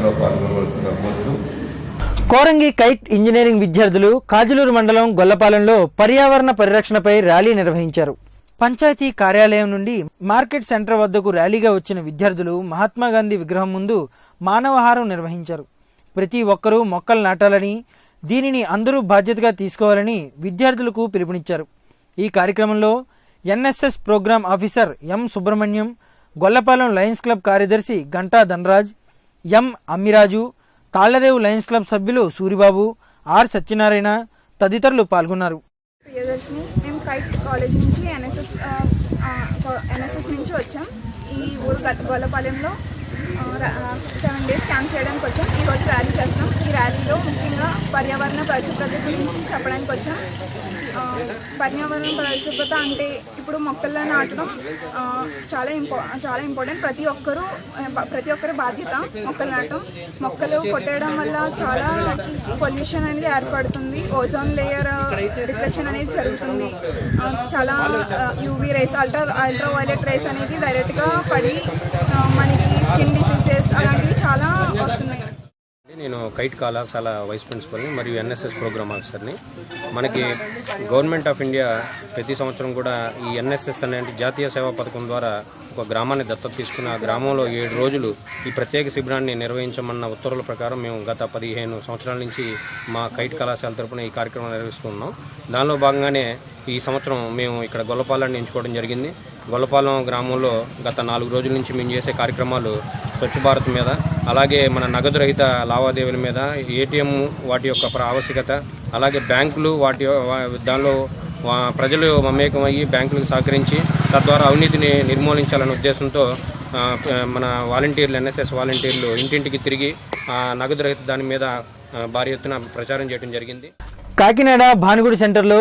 జాతరలో పాల్గొనవలసిందిగా కోరుతూ Korangi kite engineering విద్యార్థులు కాజులూరు మండలం గొల్లపాలెంలో పర్యావరణ పరిరక్షణపై ర్యాలీ నిర్వహించారు. పంచాయతీ కార్యాలయం నుండి మార్కెట్ సెంటర్ వద్దకు ర్యాలీగా వచ్చిన విద్యార్థులు మహాత్మాగాంధీ విగ్రహం ముందు మానవహారం నిర్వహించారు. ప్రతి ఒక్కరూ మొక్కలు నాటాలని, దీనిని అందరూ బాధ్యతగా తీసుకోవాలని విద్యార్థులకు పిలుపునిచ్చారు. ఈ కార్యక్రమంలో NSS programme officer M Subrahmanyam, Gollapalem lions club కార్యదర్శి Ganta Dhanraj, M Ammiraju, Tallarevu lions club సభ్యులు సూరిబాబు, ఆర్ సత్యనారాయణ తదితరులు పాల్గొన్నారు. ప్రియదర్శిని, మేము కైట్ కాలేజ్ నుంచి ఎన్ఎస్ఎస్ నుంచి వచ్చాం. ఈ ఊరు గొల్లపాలెంలో 7 days క్యాంప్ చేయడానికి వచ్చాం. ఈరోజు ర్యాలీ చేస్తాం. ఈ ర్యాలీలో ముఖ్యంగా పర్యావరణ పరిశుభ్రత గురించి చెప్పడానికి వచ్చాం. పర్యావరణ పరిశుభ్రత అంటే ఇప్పుడు మొక్కలను నాటడం చాలా ఇంపార్టెంట్. ప్రతి ఒక్కరి బాధ్యత మొక్కలు నాటడం. మొక్కలు కొట్టేయడం వల్ల చాలా పొల్యూషన్ అనేది ఏర్పడుతుంది. ఓజోన్ లేయర్ డిప్రెషన్ అనేది జరుగుతుంది. చాలా యూవీ రేస్, అల్ట్రావైలెట్ రేస్ అనేది డైరెక్ట్గా పడి మనకి స్కిన్ డిసీజెస్ అలాంటివి చాలా వస్తున్నాయి. నేను కైట్ కళాశాల వైస్ ప్రిన్సిపల్ని మరియు ఎన్ఎస్ఎస్ ప్రోగ్రామ్ ఆఫీసర్ని. మనకి గవర్నమెంట్ ఆఫ్ ఇండియా ప్రతి సంవత్సరం కూడా ఈ ఎన్ఎస్ఎస్ అనే జాతీయ సేవా పథకం ద్వారా ఒక గ్రామాన్ని దత్తత తీసుకుని ఆ గ్రామంలో 7 రోజులు ఈ ప్రత్యేక శిబిరాన్ని నిర్వహించమన్న ఉత్తర్వుల ప్రకారం మేము గత 15 సంవత్సరాల నుంచి మా కైట్ కళాశాల తరపున ఈ కార్యక్రమం నిర్వహిస్తున్నాం. దానిలో భాగంగానే ఈ సంవత్సరం మేము ఇక్కడ గొల్లపాలెంని ఎంచుకోవడం జరిగింది. గొల్లపాలెం గ్రామంలో గత 4 రోజుల నుంచి మేము చేసే కార్యక్రమాలు స్వచ్ఛ భారత్ మీద, అలాగే మన నగదు రహిత లావాదేవీల మీద, ఏటీఎం వాటి యొక్క ఆవశ్యకత, అలాగే బ్యాంకులు దానిలో ప్రజలు మమేకమయ్యి బ్యాంకులకు సహకరించి తద్వారా అవినీతిని నిర్మూలించాలనే ఉద్దేశంతో మన వాలంటీర్లు, ఎన్ఎస్ఎస్ వాలంటీర్లు ఇంటింటికి తిరిగి నగదు రహిత దాని మీద భారీ ఎత్తున ప్రచారం చేయడం జరిగింది. కాకినాడ భానుగుడి సెంటర్లో